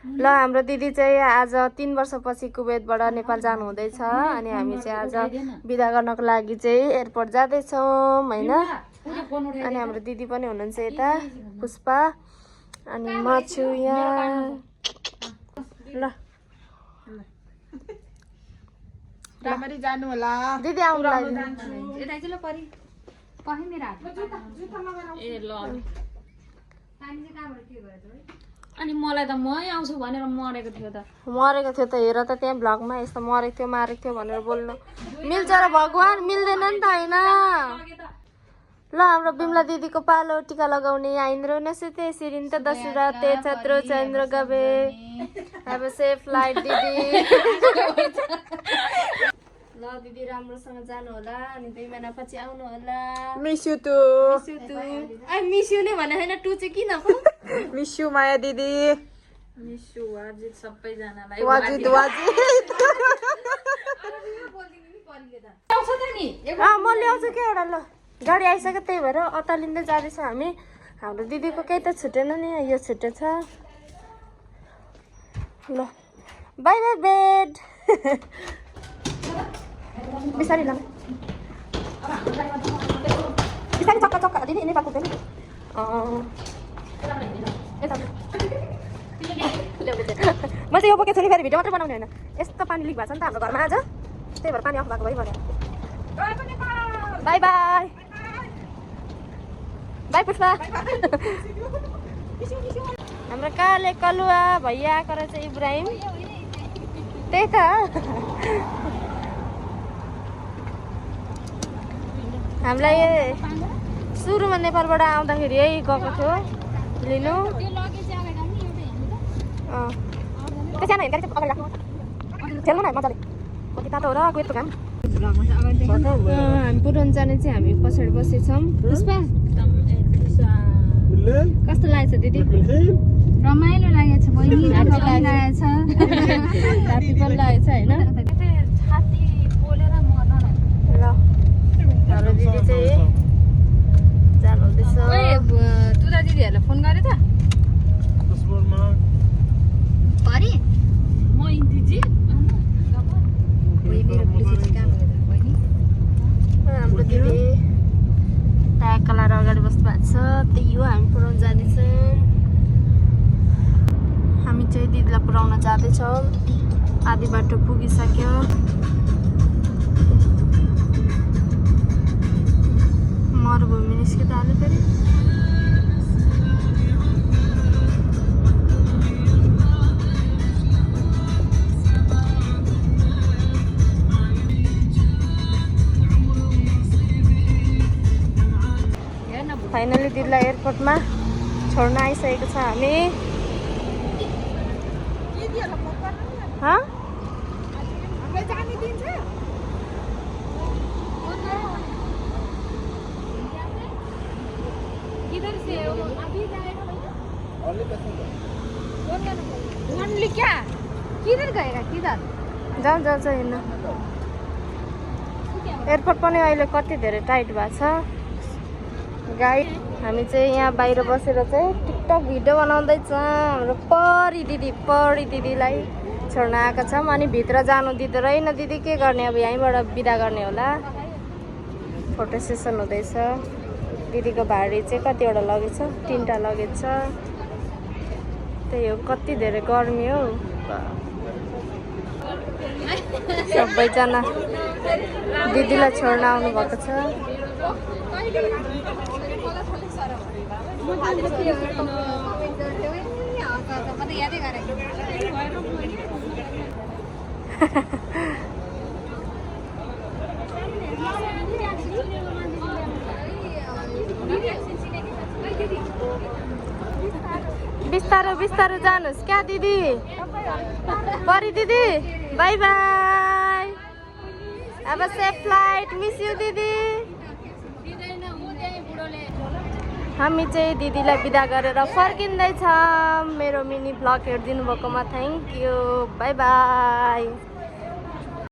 ल हाम्रो दिदी चाहिँ आज 3 वर्षपछि कुवेतबाट नेपाल जानु हुँदैछ अनि हामी चाहिँ आज बिदा गर्नको लागि चाहिँ एयरपोर्ट जाँदैछौँ हैन। अनि हाम्रो दिदी पनि हुनुहुन्छ यता पुष्पा अनि म छु यहाँ। ल रामरी जानु होला दिदी आउनु लागि यता चाहिँ ल परि पहि मेरो हात ए ल पानी चाहिँ कहाँबाट के गरेछ भाइ अनि मलाई त मै आउँछु भनेर मरेको थियो त त हेर त त्यहाँ भ्लगमा यस्तो मरेको थियो मारेको थियो भनेर बोल्नु मिल्छ र भगवान मिल्दैन नि त हैन। ल हाम्रो बिमला दिदीको पालो टिका लगाउने आइन्द्रो नसुते सिरिन्त दशरा ते छत्रो चन्द्र गबे हैव अ सेफ फ्लाइट दिदी। ल दिदी राम्रोसँग जानु होला अनि 2 महिनापछि आउनु होला। Miss you too I miss you नै भने हैन टु चाहिँ किन मिस यु माया दिदी मिस यु वाजिद सबैजनालाई वाजिद आउँछ त नि म ल्याउँछु के एउटा। ल गाडी आइसक्यो त्यही भएर अतालिँदै जाँदैछ हामी। हाम्रो दिदीको केही त छुटेन नि यो छुटेछ। ल बाई बाई बेड बिस्तारै ल बिस्तारै चक्का चक्का दिदी नेपाल पुग्दैन म चाहिँ यो बोकेको छु नि फेरि भिडियो मात्रै बनाउने होइन यस्तो पानी लिक भएको छ नि त हाम्रो घरमा आज त्यही भएर पानी अफ भएको भइभन्यो। बाई बाई बाई पुष्पा हाम्रो काले कलुवा भैया आएको रहेछ इब्राहिम त्यही त हामीलाई सुरुमा नेपालबाट आउँदाखेरि यही गएको थियो लिनु त्यो सानो हिँड्दा चाहिँ अगाडि राख्नु खेल्नु न मजाले कति तातो हो र कुवेतको घाम। हामी पुरानो जाने चाहिँ हामी पछाडि बसेछौँ। पुष्पा कस्तो लागेछ दिदी रमाइलो लागेछ बहिनी हात्ती लागेछ हात्ती पनि लागेछ होइन। छाती पोलेर मर्न ल हाम्रो दिदी चाहिँ जानु हुँदैछ। तुदा दिदीहरूलाई फोन गरे त परि म इन्तिजी हाम्रो दिदी टायर कलाएर अगाडि बस्नु भएको छ त्यही हो हामी पुऱ्याउन जाँदैछौँ। हामी चाहिँ दिदीलाई पुऱ्याउन जाँदैछौँ आधी बाटो पुगिसक्यो। मरुभूमि निस्किँदाले फेरि फाइनली दिदीलाई एयरपोर्टमा छोड्न आइसकेको छ हामी। किधर गएगा किधर जाउँ जाउँ हिँड्न। एयरपोर्ट पनि अहिले कति धेरै टाइट भएको छ गाइड। हामी चाहिँ यहाँ बाहिर बसेर चाहिँ टिकटक भिडियो बनाउँदैछौँ। हाम्रो परी दिदीलाई छोड्न आएका छौँ अनि भित्र जानु दिँदैन दिदी के गर्ने अब यहीँबाट बिदा गर्ने होला। फोटो सेसन हुँदैछ। दिदीको भाडी चाहिँ कतिवटा लगेछ 3टा लगेछ त्यही हो कति धेरै गर्मी हो। सबैजना दिदीलाई छोड्न आउनु भएको छ। बिस्तारो बिस्तारो जानुहोस् क्या दिदी परी दिदी बाई बाई अब सेफ फ्लाइट मिस यु दिदी। हामी चाहिँ दिदीलाई बिदा गरेर फर्किँदैछौँ। मेरो मिनी भ्लग हेरिदिनु भएकोमा थ्याङ्क यू बाई बाई।